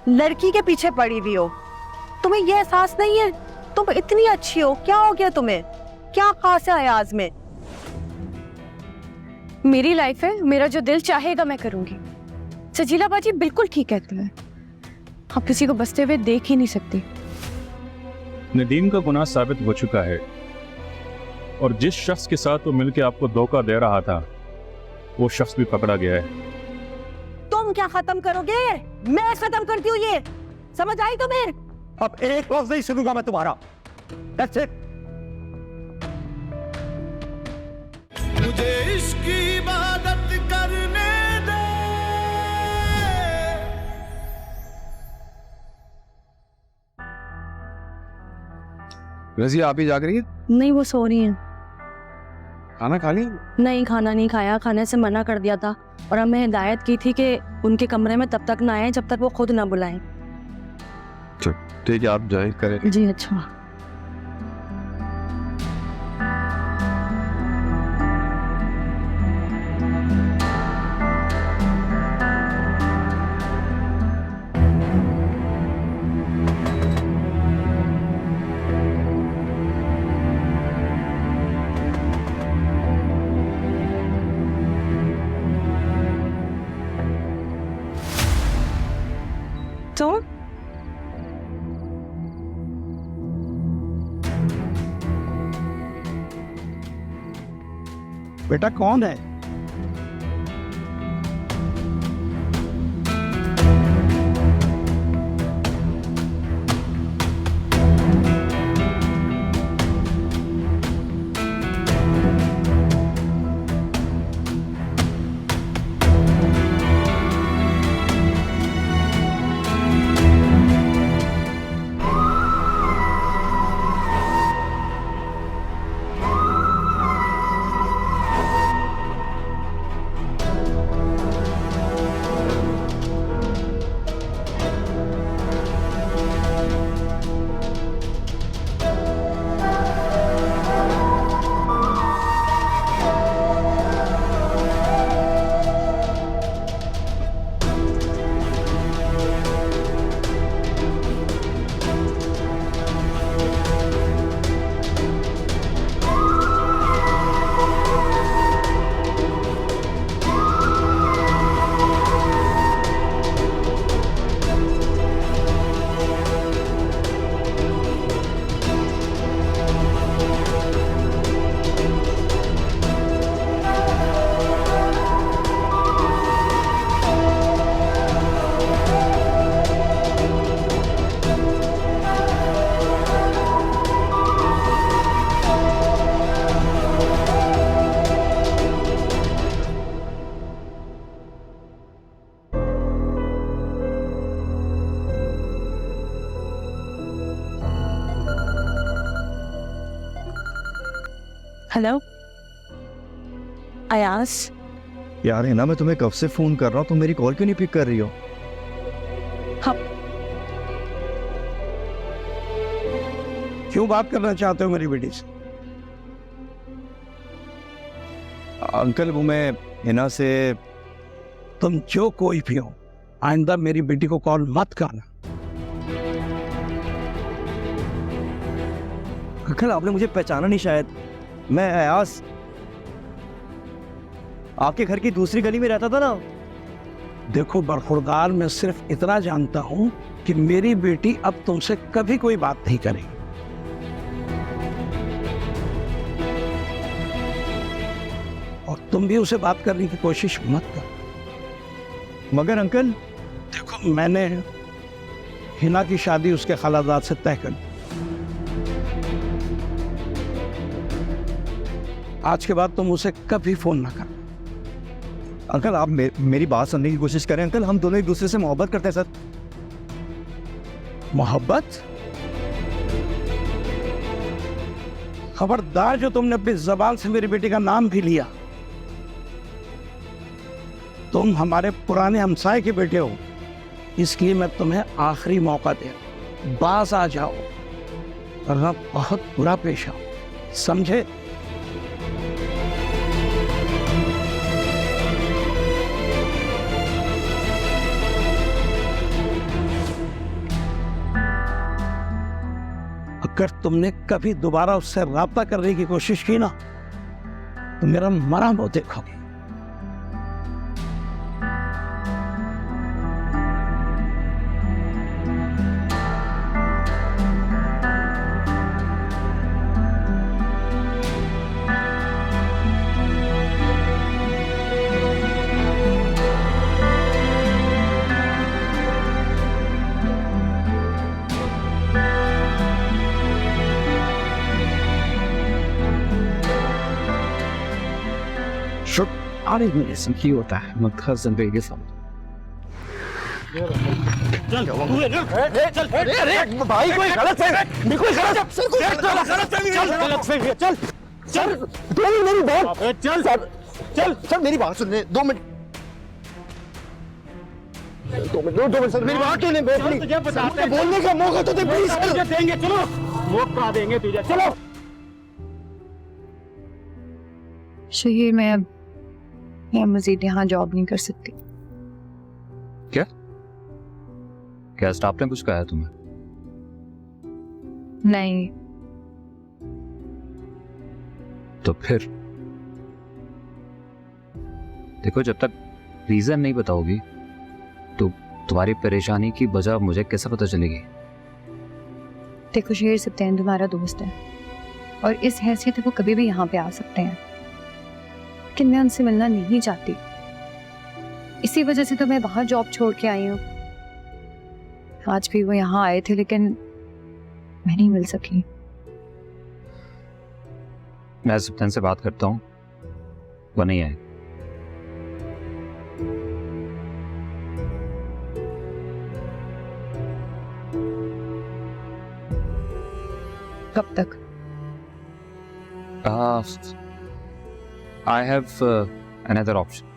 लड़की के पीछे पड़ी हुई हो। तुम्हें यह एहसास नहीं है तुम इतनी अच्छी हो? क्या हो गया तुम्हें? क्या खास है अयाज में? मेरी लाइफ है, मेरा जो दिल चाहेगा मैं करूंगी। सजीला बाजी बिल्कुल ठीक कहती है, आप किसी को बसते हुए देख ही नहीं सकती। नदीम का गुनाह साबित हो चुका है और जिस शख्स के साथ वो मिलकर आपको धोखा दे रहा था वो शख्स भी पकड़ा गया है। तुम क्या खत्म करोगे? मैं खत्म करती हूँ ये, समझ आई तुम्हें? अब एक लफ्ज नहीं सुनूंगा मैं तुम्हारा। That's it. मुझे इश्क की इबादत करने दे। रज़िया आप ही जाग रही है? नहीं, वो सो रही हैं। खाना खा लिया? नहीं, खाना नहीं खाया, खाने से मना कर दिया था। और हमें हिदायत की थी कि उनके कमरे में तब तक ना आए जब तक वो खुद ना बुलाएं। ठीक है, आप जाए करें। जी अच्छा। तो बेटा कौन है? हेलो अयास। यार है ना, मैं तुम्हें कब से फोन कर रहा हूँ, तुम मेरी कॉल क्यों नहीं पिक कर रही हो? हाँ, क्यों बात करना चाहते हो मेरी बेटी से? अंकल वो मैं हिना से। तुम जो कोई भी हो, आइंदा मेरी बेटी को कॉल मत करना। अंकल आपने मुझे पहचाना नहीं शायद, मैं अयास आपके घर की दूसरी गली में रहता था ना। देखो बरखुरदार, मैं सिर्फ इतना जानता हूं कि मेरी बेटी अब तुमसे कभी कोई बात नहीं करेगी। और तुम भी उसे बात करने की कोशिश मत कर। मगर अंकल देखो, मैंने हिना की शादी उसके खालाजाद से तय कर दी। आज के बाद तुम उसे कभी फोन ना कर। अंकल आप मेरी बात सुनने की कोशिश करें। अंकल हम दोनों एक दूसरे से मोहब्बत करते हैं सर। मोहब्बत? खबरदार जो तुमने अपनी जबान से मेरी बेटी का नाम भी लिया। तुम हमारे पुराने हमसाए के बेटे हो, इसलिए मैं तुम्हें आखिरी मौका दे रहा हूं। बाज आ जाओ वरना बहुत बुरा पेश आओ, समझे? अगर तुमने कभी दोबारा उससे राब्ता करने की कोशिश की ना तो मेरा मरा मुंह देखोगे। अरे मेरे से की होता है मत खा संदेह के साथ। भाई कोई गलत है, कोई गलत चल चल मेरी बात चल सर मेरी बात सुन ले 2 मिनट 2 मिनट सर मेरी बात सुन ले बोलने का मौका तो दे प्लीज सर देंगे। चलो मौका देंगे तुझे। चलो शहीर मैं मजीद यहाँ जॉब नहीं कर सकती। क्या स्टाफ ने कुछ कहा है तुम्हें? नहीं। तो फिर देखो, जब तक रीजन नहीं बताओगी तो तुम्हारी परेशानी की वजह मुझे कैसे पता चलेगी? देखो शहीर, सत्येंद्र तुम्हारा दोस्त है और इस हैसियत वो कभी भी यहाँ पे आ सकते हैं, लेकिन मैं उनसे मिलना नहीं चाहती। इसी वजह से तो मैं बाहर जॉब छोड़ के आई हूँ। आज भी वो यहाँ आए थे लेकिन मैं नहीं मिल सकी। मैं सत्येंद्र से बात करता हूँ, वो नहीं आए। कब तक? I have another option.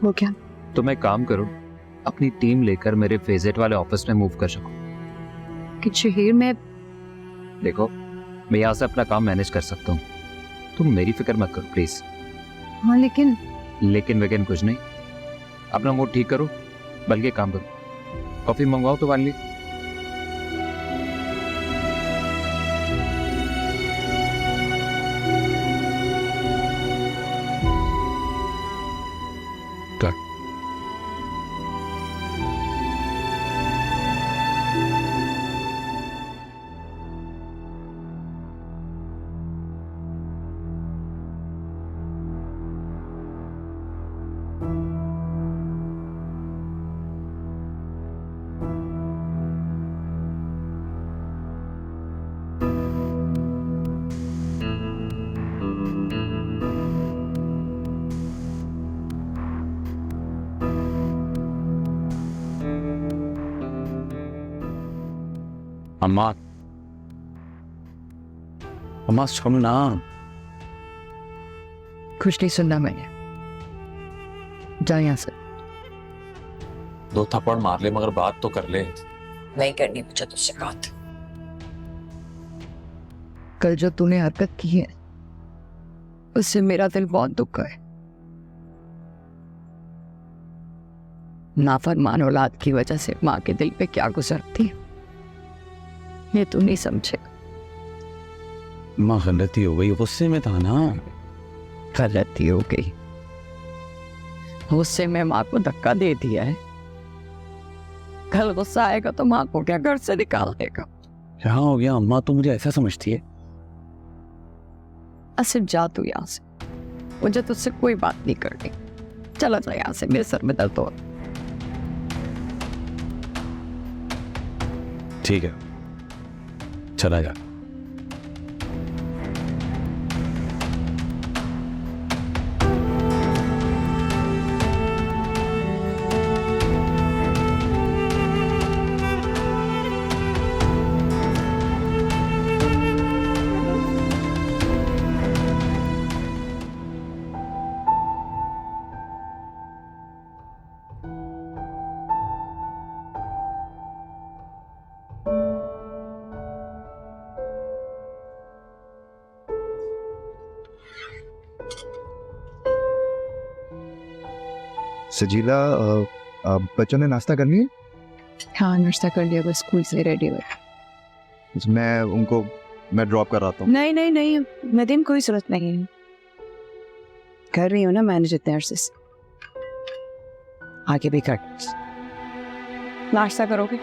वो क्या? तुम एक काम करो, अपनी टीम लेकर मेरे फेजेट वाले ऑफिस में मूव कर सको। कि शहीर में देखो, मैं यहाँ से अपना काम मैनेज कर सकता हूँ, तुम मेरी फिक्र मत करो प्लीज। हाँ लेकिन वेकिन कुछ नहीं, अपना मूड ठीक करो, बल्कि एक काम करो, कॉफी मंगवाओ तो वाली। अम्मा सुनो ना। कुछ नहीं सुनना मैंने, जा यहाँ से। 2 थप्पड़ मार ले मगर बात तो कर ले। नहीं करनी मुझे तुझसे बात। कल जो तूने हरकत की है उससे मेरा दिल बहुत दुखा है। नाफरमान औलाद की वजह से माँ के दिल पे क्या गुजरती है ये तू नहीं समझे। माँ गलती हो गई, गुस्से में था ना। गलती हो गई, गुस्से में माँ को धक्का दे दिया है। कल गुस्सा आएगा तो माँ को क्या घर से निकाल देगा। क्या हो गया अम्मा, तू मुझे ऐसा समझती है? सिर्फ जा तू यहाँ से, मुझे तुझसे कोई बात नहीं करनी। चला जा यहाँ से, मेरे सर में दर्द हो। ठीक है, चला जा। सजीला, बच्चों ने नाश्ता कर लिया? हाँ नाश्ता कर लिया, बस स्कूल से रेडी हुए। मैं ड्रॉप कर रहा हूँ। नहीं नहीं नहीं नदीम, कोई जरूरत नहीं है। कर रही हूँ ना मैनेज इतने अरसे से। आगे भी कर। नाश्ता करोगे?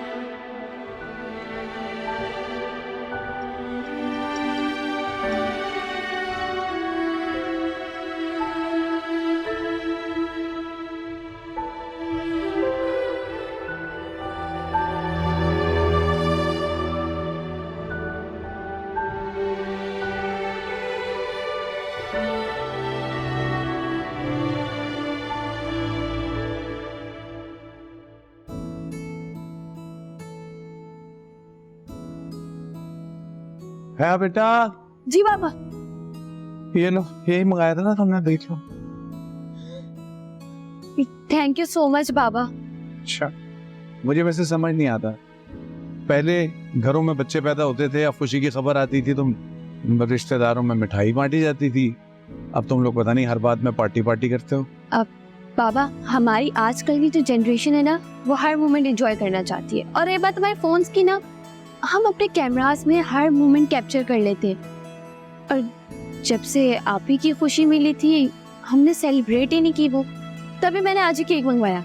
है बेटा, जी बाबा। ये लो, यही मंगाया था ना तुमने, देख लो। थैंक यू सो मच बाबा। अच्छा, मुझे वैसे समझ नहीं आता, पहले घरों में बच्चे पैदा होते थे, अब खुशी की खबर आती थी तो रिश्तेदारों में मिठाई बांटी जाती थी, अब तुम लोग पता नहीं हर बात में पार्टी पार्टी करते हो। अब बाबा, हमारी आजकल की जो जनरेशन है ना, वो हर मोमेंट एंजॉय करना चाहती है। और ये बात हमारे फोन्स की ना, हम अपने कैमरास में हर मोमेंट कैप्चर कर लेते हैं। और जब से आप ही की खुशी मिली थी, हमने सेलिब्रेट ही नहीं की वो, तभी मैंने आज ही केक मंगवाया।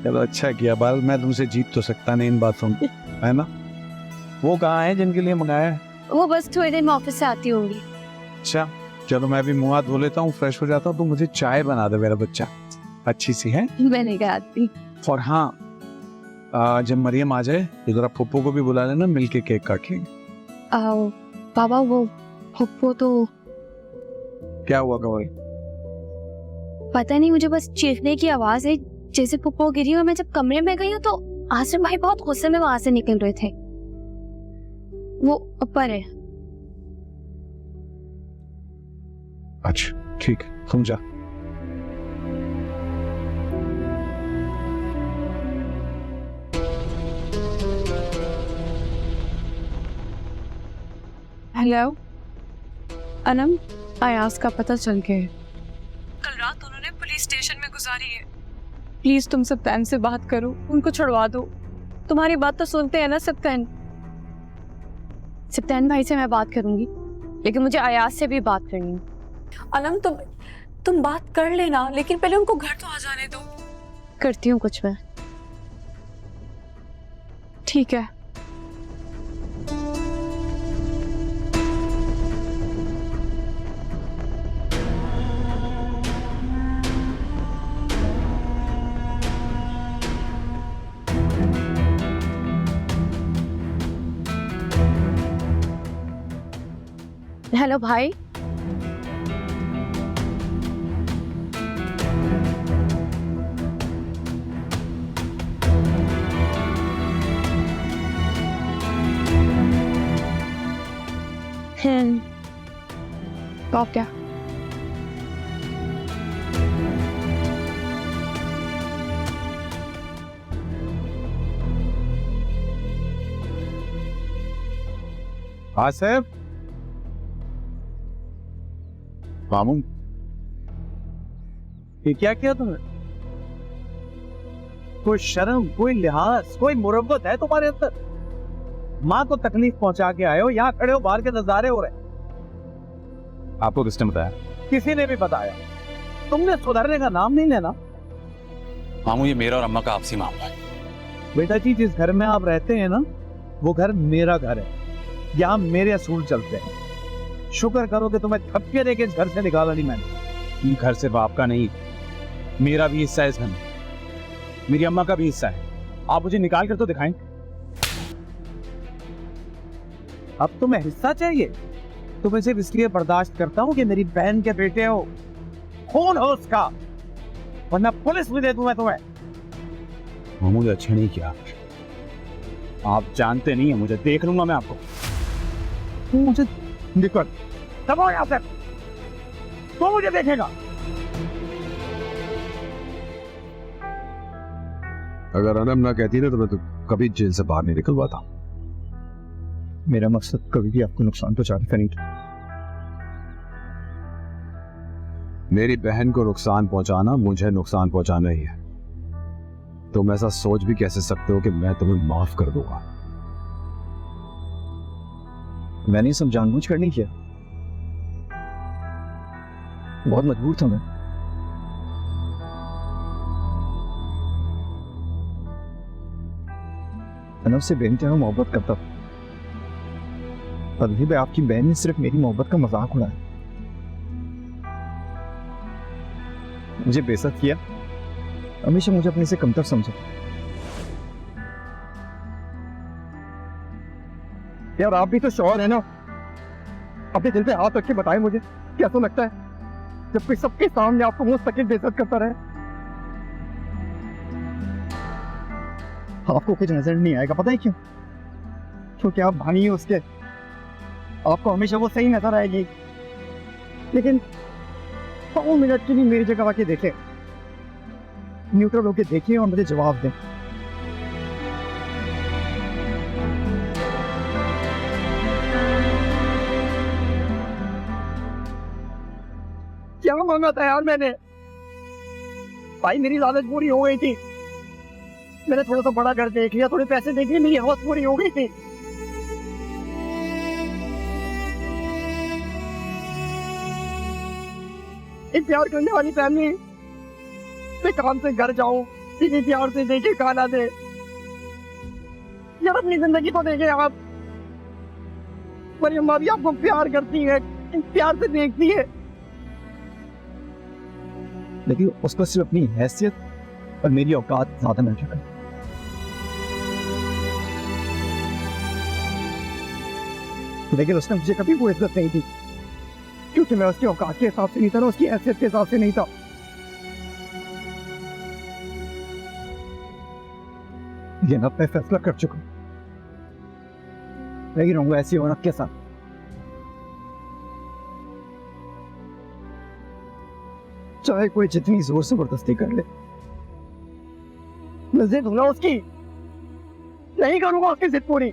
चलो अच्छा किया बाल, मैं तुमसे जीत तो सकता नहीं इन बातों में, है ना। वो कहाँ है जिनके लिए मंगाया है? वो बस थोड़ी देर में ऑफिस से आती होंगी। अच्छा चलो, मैं भी मुंह हाथ धो लेता हूँ, फ्रेश हो जाता हूँ, तो मुझे चाय बना दे मेरा बच्चा, अच्छी सी है। मैंने कहा आती। और हाँ, जब मरियम आ जाए तो जरा फुप्पो को भी बुला लेना, मिलके केक काट लेंगे। बाबा वो फुप्पो तो क्या हुआ कवल? पता नहीं, मुझे बस चीखने की आवाज है जैसे फुप्पो गिरी। और मैं जब कमरे में गई हूँ तो आसिम भाई बहुत गुस्से में वहां से निकल रहे थे। वो ऊपर है। अच्छा ठीक है, तुम जा। हेलो अनम, अयाज का पता चल गया। कल रात उन्होंने पुलिस स्टेशन में गुजारी है। प्लीज तुम सप्तान से बात करो, उनको छुड़वा दो। तुम्हारी बात तो सुनते हैं ना सप्तान। सप्तान भाई से मैं बात करूंगी, लेकिन मुझे अयाज से भी बात करनी है। अनम तुम बात कर लेना, लेकिन पहले उनको घर तो आ जाने दो। करती हूँ कुछ मैं। ठीक है। हेलो भाई। तो क्या? आसिफ, मामू, ये क्या किया तुमने? कोई शर्म, कोई लिहाज, कोई मुरब्बत है तुम्हारे अंदर? माँ को तकलीफ पहुंचा के आए हो, यहाँ खड़े हो, बाहर के नजारे हो रहे। आपको किसने बताया? किसी ने भी बताया, तुमने सुधरने का नाम नहीं लेना। मामू, ये मेरा और अम्मा का आपसी मामला है। बेटा जी, जिस घर में आप रहते हैं ना, वो घर मेरा घर है, यहाँ मेरे असूल चलते हैं। शुक्र करो कि तुम्हें थपके देके इस घर से निकाला नहीं मैंने। घर सिर्फ आपका नहीं, मेरा भी हिस्सा है इस घर में, मेरी अम्मा का भी हिस्सा है। आप मुझे निकाल कर तो दिखाएं। अब तुम्हें हिस्सा चाहिए? तुम्हें सिर्फ इसलिए बर्दाश्त करता हूँ कि मेरी बहन के बेटे हो, खून हो उसका, वरना पुलिस भी दे दूं मैं तुम्हें। मामू, अच्छा नहीं किया। आप जानते नहीं है मुझे, देख लूंगा मैं आपको। मुझे निकल, तब यहाँ से तो मुझे देखेगा। अगर अनम ना कहती ना तो मैं तो कभी जेल से बाहर नहीं निकलवाता। मेरा मकसद कभी भी आपको नुकसान पहुंचाने का नहीं था। मेरी बहन को नुकसान पहुंचाना मुझे नुकसान पहुंचाना ही है। तुम ऐसा सोच भी कैसे सकते हो कि मैं तुम्हें माफ कर दूंगा? मैंने सब जानबूझ कर नहीं किया, बहुत मजबूर था मैं। अनव से बेइंतहा मोहब्बत करता था, अभी भी आपकी बहन ने सिर्फ मेरी मोहब्बत का मजाक उड़ाया, मुझे बेइज्जत किया, हमेशा मुझे अपने से कमतर समझा। यार आप भी तो शौहर है ना, अपने दिल पे हाथ रख के बताएं मुझे कैसा लगता है जब कोई सबके सामने आपको मुस्तकिल बेइज्जत करता रहे। आपको कुछ नजर नहीं आएगा, पता है क्यों? क्योंकि आप भाई हो उसके, आपको हमेशा वो सही नजर आएगी। लेकिन 100 मिनट के लिए मेरी जगह आके देखें, न्यूट्रल होके देखिए और मुझे जवाब दें। क्या मांगा था यार मैंने? भाई मेरी लालच पूरी हो गई थी, मैंने थोड़ा सा बड़ा घर देख लिया, थोड़े पैसे देख लिए, मेरी हवस पूरी हो गई थी। एक प्यार करने वाली फैमिली, मैं काम से घर जाऊं, इन्हें प्यार से देखे, खाना दे। यार अपनी जिंदगी तो देखे आप, मेरी अम्मा भी आपको प्यार करती है, प्यार से देखती है, लेकिन उसको सिर्फ अपनी हैसियत और मेरी औकात ज्यादा मिल चुका है। लेकिन उसने मुझे कभी वो इज्जत नहीं दी, क्योंकि मैं उसकी औकात के हिसाब से नहीं था, उसकी हैसियत के हिसाब से नहीं था। ये ना मैं फैसला कर चुका हूं, नहीं रहूंगा ऐसी औरत के साथ। चाहे कोई जितनी जोर से जबरदस्ती कर ले, मैं जिद दूंगा उसकी, नहीं करूंगा उसकी जिद पूरी।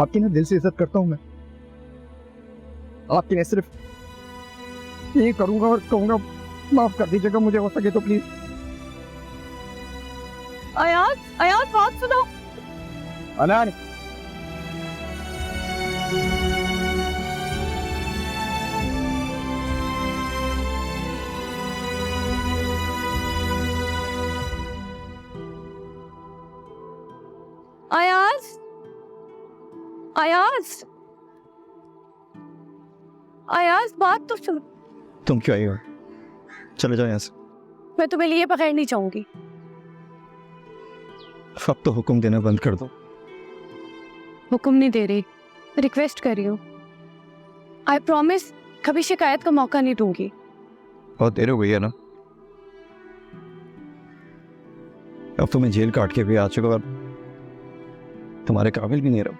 आपकी ना दिल से इज्जत करता हूं मैं, आपकी नहीं सिर्फ ये करूंगा और कहूंगा माफ कर दीजिएगा मुझे, हो सके तो प्लीज। अयाज, अयाज बात सुनो। अनार अयाज, अयाज, अयाज बात तो सुन। तुम क्यों आई हो? चले जाओ यहाँ से। मैं तुम्हें लिए बगैर नहीं चाहूंगी। अब तो हुक्म देना बंद कर दो। हुक्म नहीं दे रही, रिक्वेस्ट कर रही हूँ। आई प्रॉमिस कभी शिकायत का मौका नहीं दूंगी। बहुत देर हो गई है ना, अब तो मैं जेल काट के भी आ चुका और तुम्हारे काबिल भी नहीं रहा।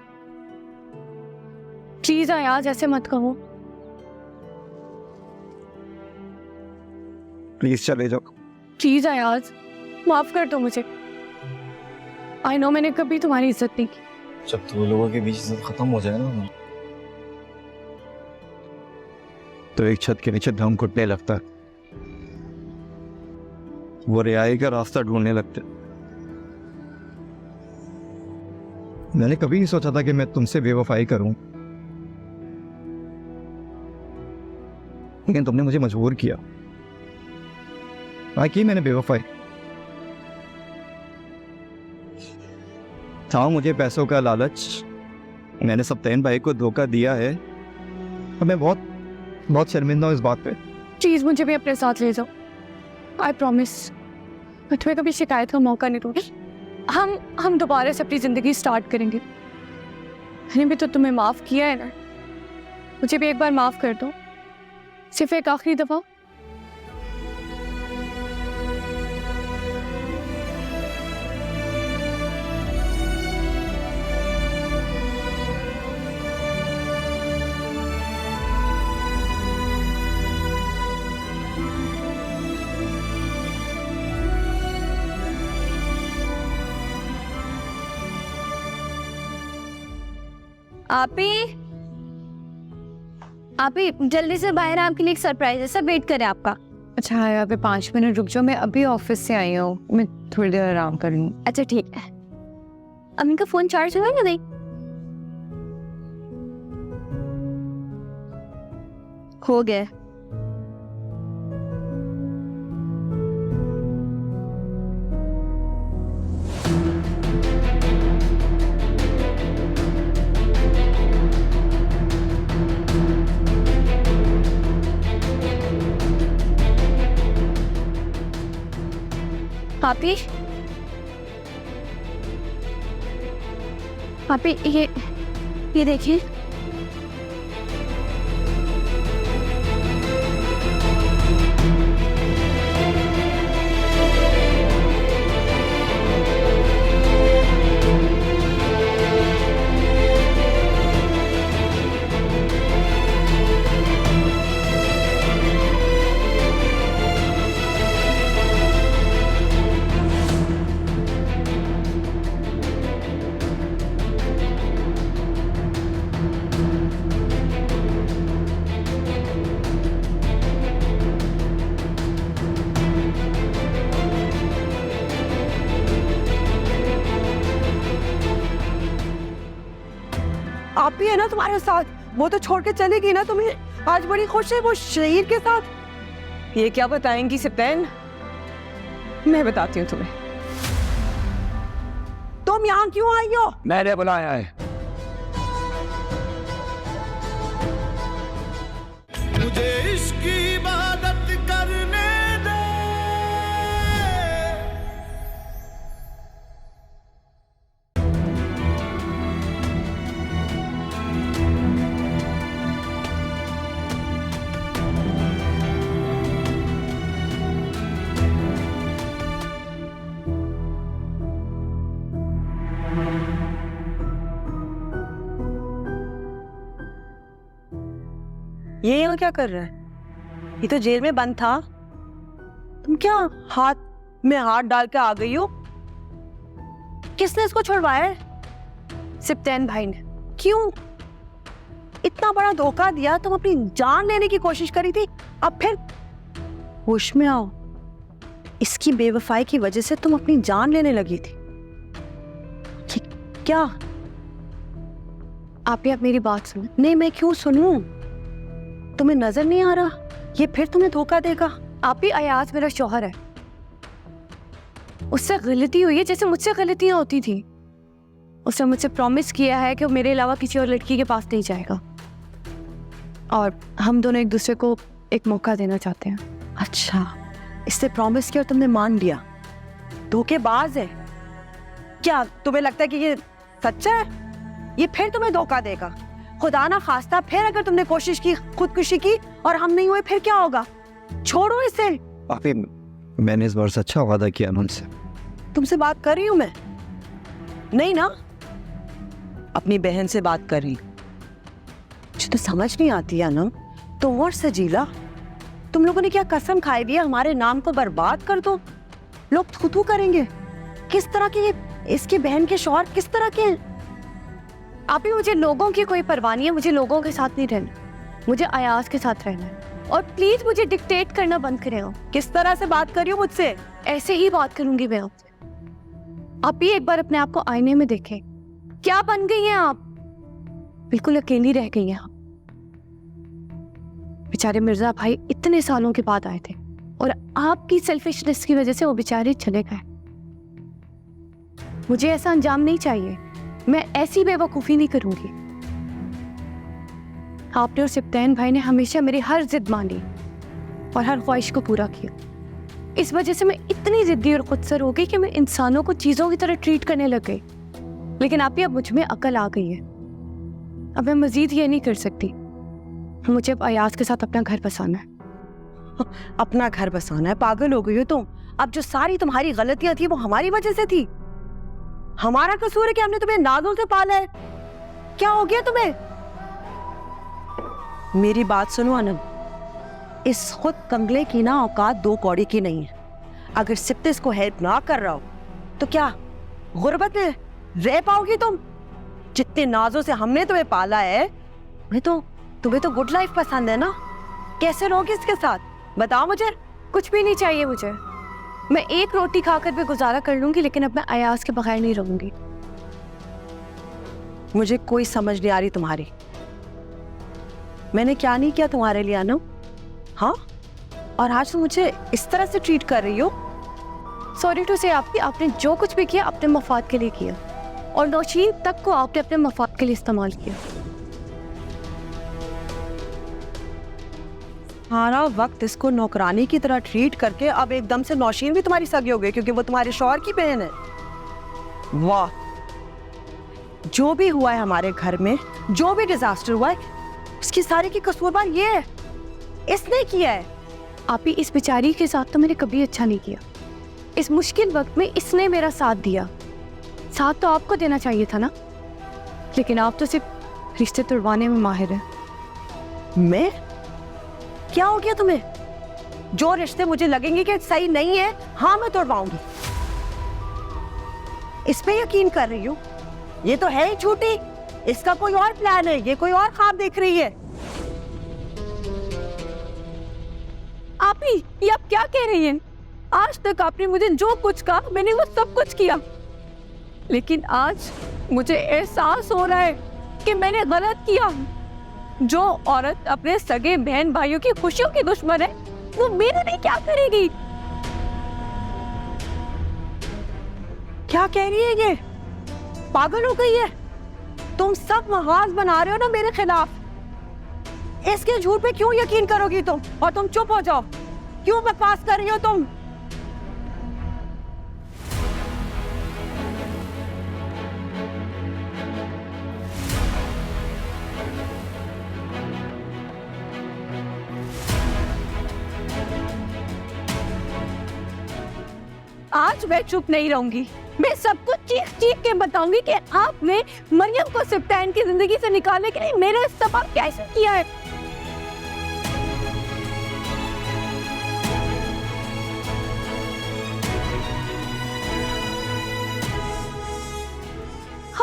प्लीज अयाज ऐसे मत कहो। प्लीज चले जाओ। प्लीज अयाज माफ कर दो मुझे। आई नो मैंने कभी तुम्हारी इज्जत नहीं की। जब दो लोगों के बीच इज्जत खत्म हो जाए ना, तो एक छत के नीचे दम घुटने लगता है, वो रिहाई का रास्ता ढूंढने लगते। मैंने कभी नहीं सोचा था कि मैं तुमसे बेवफाई करूं, लेकिन तुमने मुझे मजबूर किया। की मैंने बेवफाई, था मुझे पैसों का लालच, मैंने सप्तान भाई को धोखा दिया है और मैं बहुत बहुत शर्मिंदा हूँ इस बात पे। प्लीज मुझे भी अपने साथ ले जाओ। आई प्रॉमिस मैं तुम्हें कभी शिकायत का मौका नहीं दूंगी। हम दोबारा से अपनी जिंदगी स्टार्ट करेंगे। मैंने भी तो तुम्हें माफ किया है ना, मुझे भी एक बार माफ कर दो, सिर्फ एक आखिरी दफा। आपी जल्दी से बाहर, आपके लिए एक सरप्राइज है, सब वेट करे आपका। अच्छा है, अभी 5 मिनट रुक जाओ, मैं अभी ऑफिस से आई हूँ, मैं थोड़ी देर आराम कर लूँ। अच्छा ठीक है। अम्मी का फोन चार्ज हुआ या नहीं? हो गया। पापी, पापी ये देखिए। आप भी है ना तुम्हारे साथ, वो तो छोड़ के चलेगी ना तुम्हें। आज बड़ी खुश है वो शरीर के साथ। ये क्या बताएंगी सिप्तैन? मैं बताती हूँ तुम्हें। तुम यहाँ क्यों आई हो? मैंने बुलाया है। मुझे इश्क की इबादत करने दे। ये यहाँ क्या कर रहा है? ये तो जेल में बंद था। तुम क्या हाथ में हाथ डाल के आ गई हो? किसने इसको छुड़वाया है? सिप्तैन भाई ने। क्यों? इतना बड़ा धोखा दिया, तुम अपनी जान लेने की कोशिश करी थी, अब फिर होश में आओ। इसकी बेवफाई की वजह से तुम अपनी जान लेने लगी थी। क्या? आप मेरी बात सुनो। नहीं, मैं क्यों सुनूं? तुम्हें नजर नहीं आ रहा ये फिर तुम्हें धोखा देगा? आप ही अयाज मेरा शौहर है, उससे गलती हुई है जैसे मुझसे गलतियां होती थी। उसने मुझसे प्रॉमिस किया है कि वो मेरे अलावा किसी और लड़की के पास नहीं जाएगा, और हम दोनों एक दूसरे को एक मौका देना चाहते हैं। अच्छा, इससे प्रॉमिस किया और तुमने मान लिया? धोखेबाज है। क्या तुम्हें लगता है कि ये सच्चा है? ये फिर तुम्हें धोखा देगा। खुदा ना खास्ता फिर अगर तुमने कोशिश की, खुदकुशी की और हम नहीं हुए, फिर क्या होगा? छोड़ो इसे। पापी, मैंने इस बार से अच्छा वादा किया ना उनसे। तुमसे बात कर रही हूं मैं? नहीं ना, अपनी बहन से बात कर रही। मुझे तो समझ नहीं आती है ना, तुम और सजीला, तुम लोगों ने क्या कसम खाई दी है हमारे नाम को बर्बाद कर दो? लोग थू करेंगे। किस तरह के इसकी बहन के शौहर किस तरह के हैं? आप ही, मुझे लोगों की कोई परवाह नहीं है। मुझे लोगों के साथ नहीं रहना, मुझे अयाज के साथ रहना है। और प्लीज मुझे डिक्टेट करना बंद करें। किस तरह से बात कर रही हो मुझसे? ऐसे ही बात करूंगी मैं आपसे। आप ही एक बार अपने आप को आईने में देखें। क्या बन गई हैं आप? बिल्कुल अकेली रह गई हैं आप। बेचारे मिर्जा भाई इतने सालों के बाद आए थे और आपकी सेल्फिशनेस की वजह से वो बेचारे चले गए। मुझे ऐसा अंजाम नहीं चाहिए। मैं ऐसी बेवकूफ़ी नहीं करूंगी। आपने और सिप्तैन भाई ने हमेशा मेरी हर जिद मानी और हर ख्वाहिश को पूरा किया। इस वजह से मैं इतनी जिद्दी और खुदसर हो गई कि मैं इंसानों को चीज़ों की तरह ट्रीट करने लग गई। लेकिन आप ही, अब मुझ में अकल आ गई है। अब मैं मजीद ये नहीं कर सकती। मुझे अब अयाज के साथ अपना घर बसाना है। अपना घर बसाना है? पागल हो गई हो तुम? अब जो सारी तुम्हारी गलतियां थी वो हमारी वजह से थी। हमारा कसूर है कि हमने तुम्हें नाज़ों से पाला है। क्या हो गया तुम्हें? मेरी बात सुनो अनम, इस खुद कंगले की ना औकात दो कौड़ी की नहीं है। अगर सिप्तिस को हेल्प ना कर रहा हो तो क्या गुर्बत में रह पाओगी तुम? जितने नाजों से हमने तुम्हें पाला है, तुम्हें तो गुड लाइफ पसंद है ना? कैसे रहोगी इसके साथ? बताओ मुझे। कुछ भी नहीं चाहिए मुझे। मैं एक रोटी खाकर भी गुजारा कर लूंगी, लेकिन अब मैं अयाज के बगैर नहीं रहूंगी। मुझे कोई समझ नहीं आ रही तुम्हारी। मैंने क्या नहीं किया तुम्हारे लिए अनु? हाँ, और आज तुम मुझे इस तरह से ट्रीट कर रही हो। सॉरी टू से आपने जो कुछ भी किया अपने मफाद के लिए किया, और नौशीन तक को आपने अपने मफाद के लिए इस्तेमाल किया। सारा वक्त इसको नौकरानी की तरह ट्रीट करके अब एकदम से नौशीन भी तुम्हारी सगी हो गई क्योंकि वो तुम्हारे शौहर की बहन है। वाह, जो भी हुआ है हमारे घर में, जो भी डिजास्टर हुआ है, उसकी सारी की कसूरवार ये है, इसने किया है। आप ही इस बेचारी के साथ तो मैंने कभी अच्छा नहीं किया। इस मुश्किल वक्त में इसने मेरा साथ दिया। साथ तो आपको देना चाहिए था ना, लेकिन आप तो सिर्फ रिश्ते तुड़वाने में माहिर हैं। मैं? क्या हो गया तुम्हें? जो रिश्ते मुझे लगेंगे कि सही नहीं है, हाँ मैं तोड़वाऊंगी। इस पे यकीन कर रही हूँ? ये तो है ही झूठी। इसका कोई और प्लान है, ये कोई और ख्वाब देख रही है। ये आप क्या कह रही हैं? आज तक आपने मुझे जो कुछ कहा मैंने वो सब कुछ किया, लेकिन आज मुझे एहसास हो रहा है कि मैंने गलत किया। जो औरत अपने सगे बहन भाइयों की खुशियों की दुश्मन है, वो मेरे लिए क्या करेगी? क्या कह रही है ये? पागल हो गई है? तुम सब महाज बना रहे हो ना मेरे खिलाफ। इसके झूठ पे क्यों यकीन करोगी तुम? और तुम चुप हो जाओ। क्यों बकवास कर रही हो तुम? आज मैं चुप नहीं रहूंगी। मैं सबको चीख चीख के बताऊंगी कि आपने मरियम को सिप्तान की जिंदगी से निकालने के लिए मेरे इस्तेमाल कैसे किया है।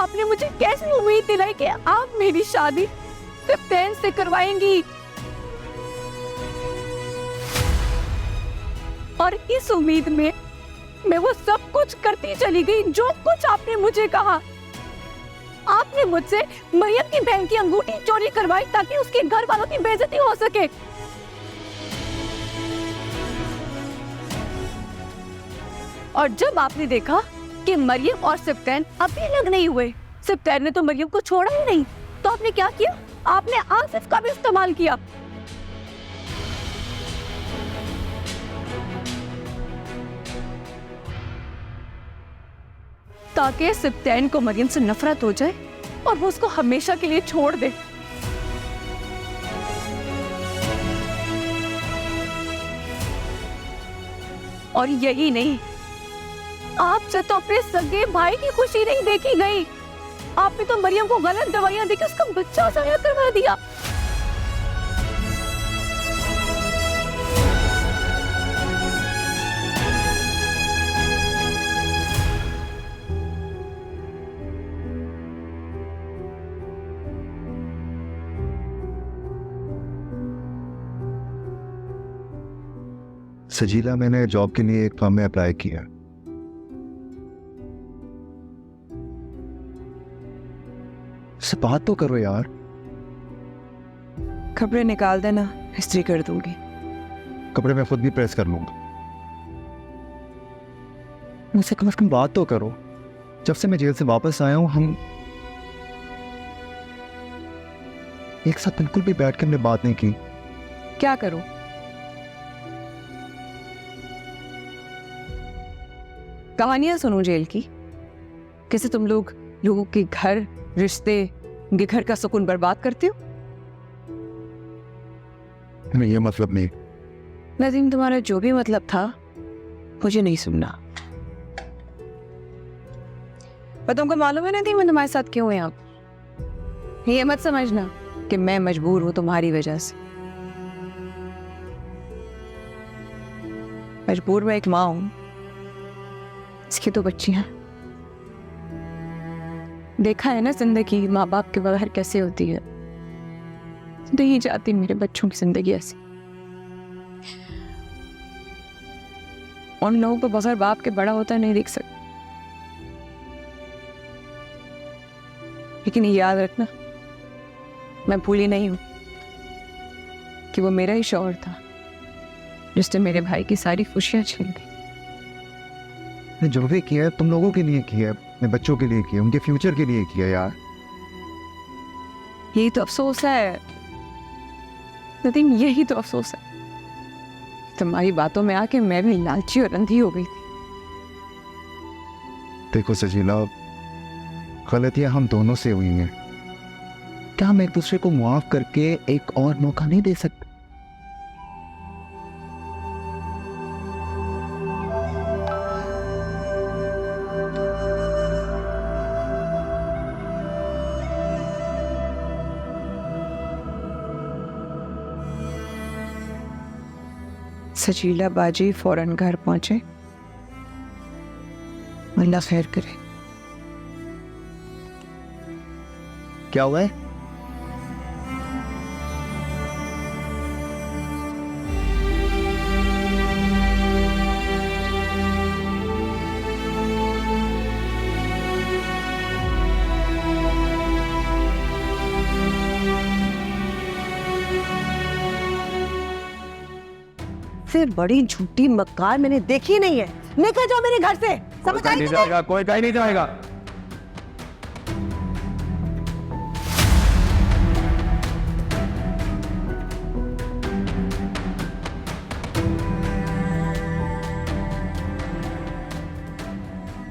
आपने मुझे कैसी उम्मीद दिलाई कि आप मेरी शादी सिप्तान से करवाएंगी, और इस उम्मीद में मैं वो सब कुछ करती चली गई जो कुछ आपने मुझे कहा। आपने मुझसे मरियम की बहन की अंगूठी चोरी करवाई ताकि उसके घर वालों की बेइज्जती हो सके। और जब आपने देखा कि मरियम और सिप्तान अभी अलग नहीं हुए, सिप्तान ने तो मरियम को छोड़ा ही नहीं, तो आपने क्या किया? आपने आसिफ का भी इस्तेमाल किया। ताकि सिप्तान को मरियम से नफरत हो जाए और वो उसको हमेशा के लिए छोड़ दे। और यही नहीं, आपसे तो अपने सगे भाई की खुशी नहीं देखी गई। आपने तो मरियम को गलत दवाइयां देकर उसका बच्चा जाया करवा दिया। सजीला, मैंने जॉब के लिए एक फर्म में अप्लाई किया। से बात तो करो यार। कपड़े निकाल देना, इस्त्री कर दूंगी। कपड़े मैं खुद भी प्रेस कर लूंगा। मुझसे कम से कम बात तो करो। जब से मैं जेल से वापस आया हूं, हम एक साथ बिल्कुल भी बैठ के हमने बात नहीं की। क्या करूं? कहानियां सुनो जेल की? कैसे तुम लोगों के घर, रिश्ते, उनके घर का सुकून बर्बाद करते हो? नहीं, ये मतलब नहीं। नदीम, तुम्हारा जो भी मतलब था मुझे नहीं सुनना। पर तुमको मालूम है नदीम, मैं तुम्हारे साथ क्यों है? आप ये मत समझना कि मैं मजबूर हूं तुम्हारी वजह से। मजबूर मैं एक माँ हूं, इसकी तो बच्ची हैं। देखा है ना जिंदगी माँ बाप के बगैर कैसे होती है। नहीं जाती मेरे बच्चों की जिंदगी ऐसी। उन लोगों को बगैर बाप के बड़ा होता नहीं देख सकते। लेकिन ये याद रखना, मैं भूली नहीं हूं कि वो मेरा ही शौहर था जिसने मेरे भाई की सारी खुशियां छीन ली। मैंने जो भी किया है तुम लोगों के लिए किया है, अपने बच्चों के लिए किया, उनके फ्यूचर के लिए किया यार। यही तो अफसोस है नदीम, यही तो अफसोस है। तुम्हारी बातों में आके मैं भी लालची और अंधी हो गई थी। देखो सजीला, गलतियां हम दोनों से हुई हैं, क्या हम एक दूसरे को माफ करके एक और मौका नहीं दे सकते? सजीला बाजी फौरन घर पहुंचे। अल्लाह खैर करे। क्या हुआ है? से बड़ी झूठी मक्कार मैंने देखी नहीं है। निकल जाओ मेरे घर से, समझ आई तुम्हें? कोई कहीं नहीं जाएगा।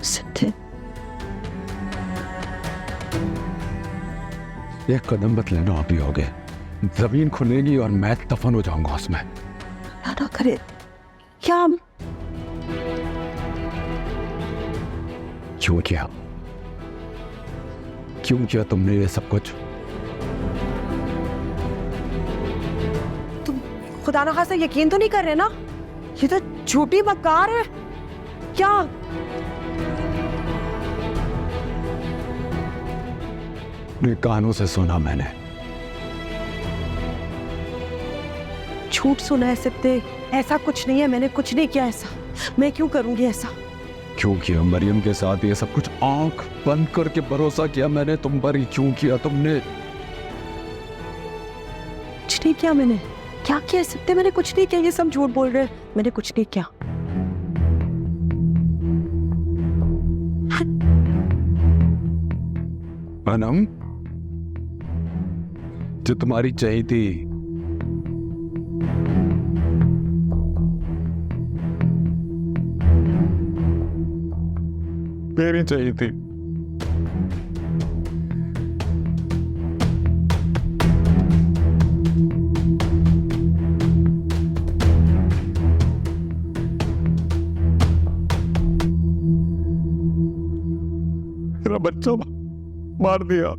सत्य, एक कदम मत लेना, आप ही हो गए। जमीन खुलेगी और मैं दफन हो जाऊंगा उसमें। ना करे क्या? क्यों किया? क्यों किया तुमने ये सब कुछ? तुम खुदा ना खासा यकीन तो नहीं कर रहे ना? ये तो झूठी मक्कार है क्या? अपने कानों से सुना मैंने। झूठ सुना है सिप्ते, ऐसा कुछ नहीं है, मैंने कुछ नहीं किया ऐसा। मैं क्यों करूंगी ऐसा? क्यों किया मरियम के साथ ये सब कुछ? आंख बंद करके भरोसा किया मैंने तुम पर। क्यों किया तुमने? कुछ नहीं किया मैंने। क्या किया सिप्ते? मैंने कुछ नहीं किया, ये सब झूठ बोल रहे हैं। मैंने कुछ नहीं किया। अनम, जो तुम्हारी चाहिए थी मेरी चाहिए थी। मेरा बच्चा मार दिया।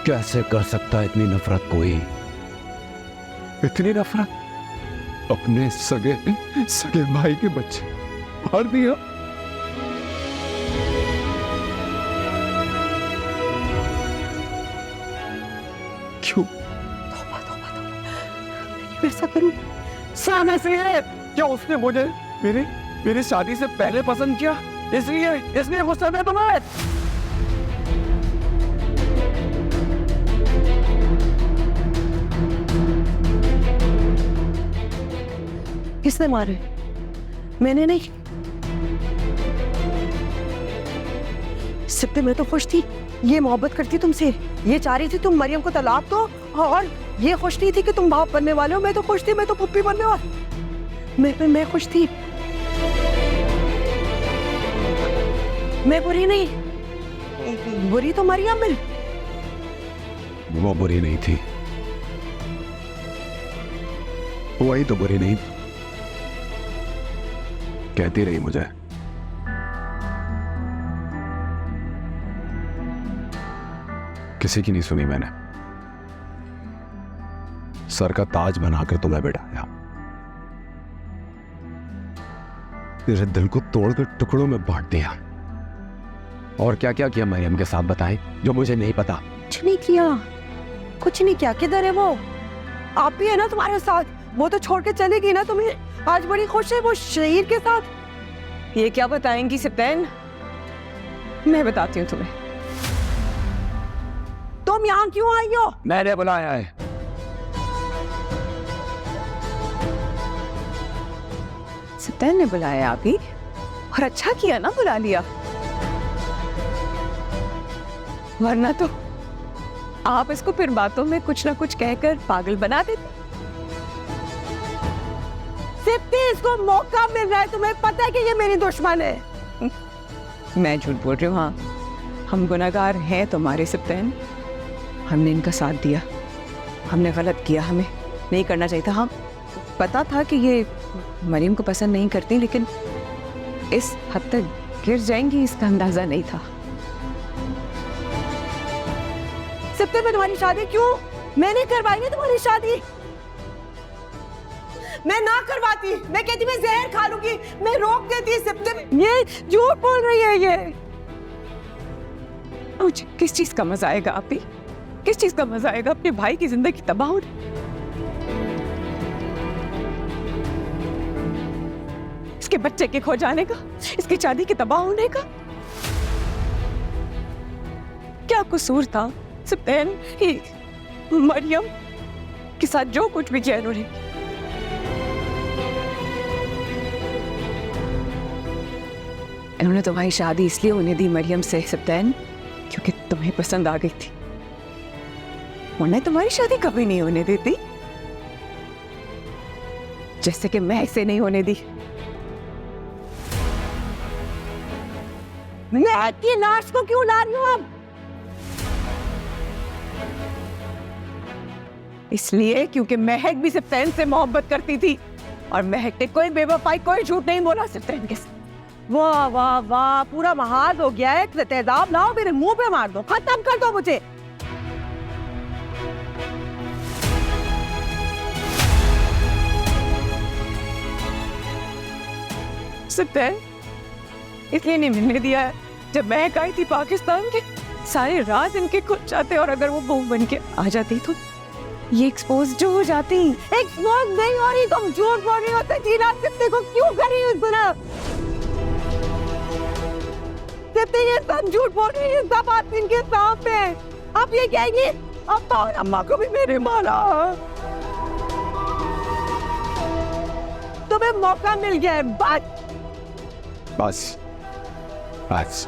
कैसे कर सकता है इतनी नफरत कोई? इतनी नफरत? अपने सगे सगे भाई के बच्चे मार दिया। क्यों? ऐसा करूं? सामने से है क्या? उसने मुझे मेरी शादी से पहले पसंद किया, इसलिए गुस्से में तुम्हें? किसने मारे? मैंने नहीं। सिप्ते, मैं तो खुश थी, ये मोहब्बत करती तुमसे, ये चाह रही थी तुम मरियम को तलाक दो, और ये खुश नहीं थी कि तुम बाप बनने वाले हो। मैं तो खुश थी, मैं तो पुप्पी बनने वाली। मैं खुश थी, मैं बुरी नहीं। बुरी तो मरियम है। वो बुरी नहीं थी, वही तो बुरी नहीं कहती रही मुझे। किसी की नहीं सुनी मैंने। सर का ताज बनाकर तुम्हें बिठाया, तेरे दिल को तोड़कर टुकड़ों में बांट दिया। और क्या क्या किया मरियम के साथ बताए, जो मुझे नहीं पता। कुछ नहीं किया, कुछ नहीं किया। किधर है वो? आप भी है ना तुम्हारे साथ? वो तो छोड़ के चलेगी ना तुम्हें। आज बड़ी खुश है वो शहीर के साथ। ये क्या बताएंगी सप्तैन? मैं बताती हूँ तुम्हें। तुम यहाँ क्यों आई हो? मैंने बुलाया है। सप्तैन ने बुलाया आप ही, और अच्छा किया ना बुला लिया, वरना तो आप इसको फिर बातों में कुछ ना कुछ कहकर पागल बना देते। सिर्फ इसको मौका मिल रहा है, तुम्हें पता है कि ये मेरी दुश्मन है। मैं झूठ बोल रही हूँ? हाँ, हम गुनहगार हैं तुम्हारे सप्तैन। हमने इनका साथ दिया, हमने गलत किया, हमें नहीं करना चाहिए था। हम पता था कि ये मरियम को पसंद नहीं करती, लेकिन इस हद तक गिर जाएंगी इसका अंदाजा नहीं था। सप्तैन में तुम्हारी शादी क्यों? मैंने करवाई ना तुम्हारी शादी। मैं ना करवाती, मैं कहती मैं जहर खा लूंगी, मैं रोक देती। सप्तैन ये झूठ बोल रही है। ये मुझे किस चीज का मजा आएगा? आप ही किस चीज का मजा आएगा अपने भाई की जिंदगी तबाह होने? इसके बच्चे के खो जाने का, इसकी शादी के तबाह होने का क्या कसूर था सप्तैन? मरियम के साथ जो कुछ भी किया इन्होंने, इन्होंने तुम्हारी शादी इसलिए होने दी मरियम से सप्तैन क्योंकि तुम्हें पसंद आ गई थी, वरना तुम्हारी शादी कभी नहीं होने देती, जैसे कि मैं इसे नहीं होने दी। मैं आपकी लाश को क्यों ला रही हूं अब? इसलिए क्योंकि महक भी सप्तैन से मोहब्बत करती थी, और महक ने कोई बेवफाई, कोई झूठ नहीं बोला सप्तैन के साथ। वाह वाह वाह, पूरा महाज हो गया है। तेजाब लाओ मेरे मुंह पे मार दो, खत्म कर दो मुझे। सप्तैन इसलिए नहीं मिलने दिया है। जब महक आई थी पाकिस्तान के, सारे राज इनके खुल जाते, और अगर वो बहू बन के आ जाती तो ये एक्सपोज जो हो जाती। एक्सपोज नहीं हो रही, तुम झूठ बोल रही हो। जीना सिप्ते को क्यों करी इस तरह? सिप्ते ये सब झूठ बोल रही है, सब बात इनके सामने। आप ये कहेंगे अब तो अम्मा को भी मेरे मारा। तुम्हें मौका मिल गया है, बस बस।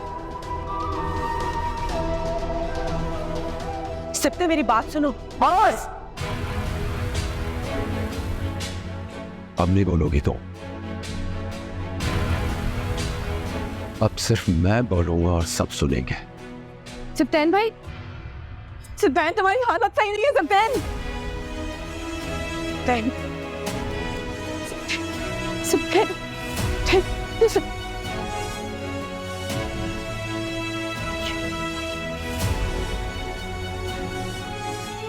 सिप्ते मेरी बात सुनो। बस अब नहीं बोलोगी तो? अब सिर्फ मैं बोलूंगा और सब सुनेंगे। सप्तैन भाई, सप्तैन तुम्हारी हालत सही नहीं है। सप्तैन सप्तैन सप्तैन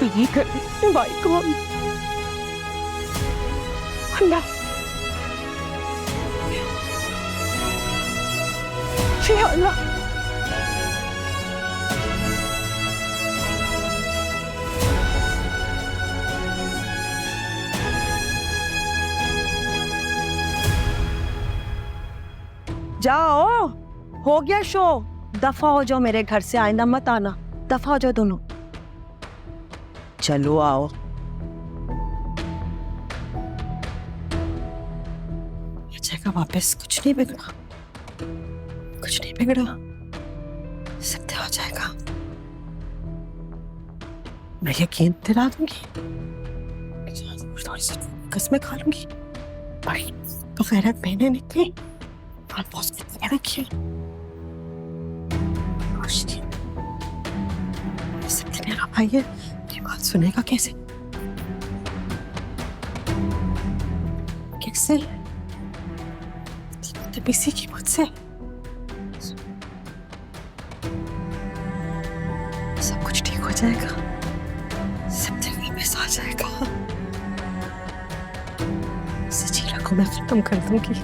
नहीं कर भाई को अल्लाह अल्लाह। जाओ, हो गया शो, दफा हो जाओ मेरे घर से, आइंदा मत आना, दफा हो जाओ दोनों। चलो आओ। जगह वापस कुछ नहीं बिगड़ा, कुछ नहीं बिगड़ा, सत्य हो जाएगा। मैं यकीन दिला दूंगी, थोड़ी सी कसमें खा लूंगी। भाई तो खैरत बहने निकली, सत्य मेरा भाई है, ये बात सुनेगा कैसे? कैसे? इसी की मुझसे सब कुछ ठीक हो जाएगा, सब दिन वापस आ जाएगा। सजीला को मैं खत्म कर दूंगी।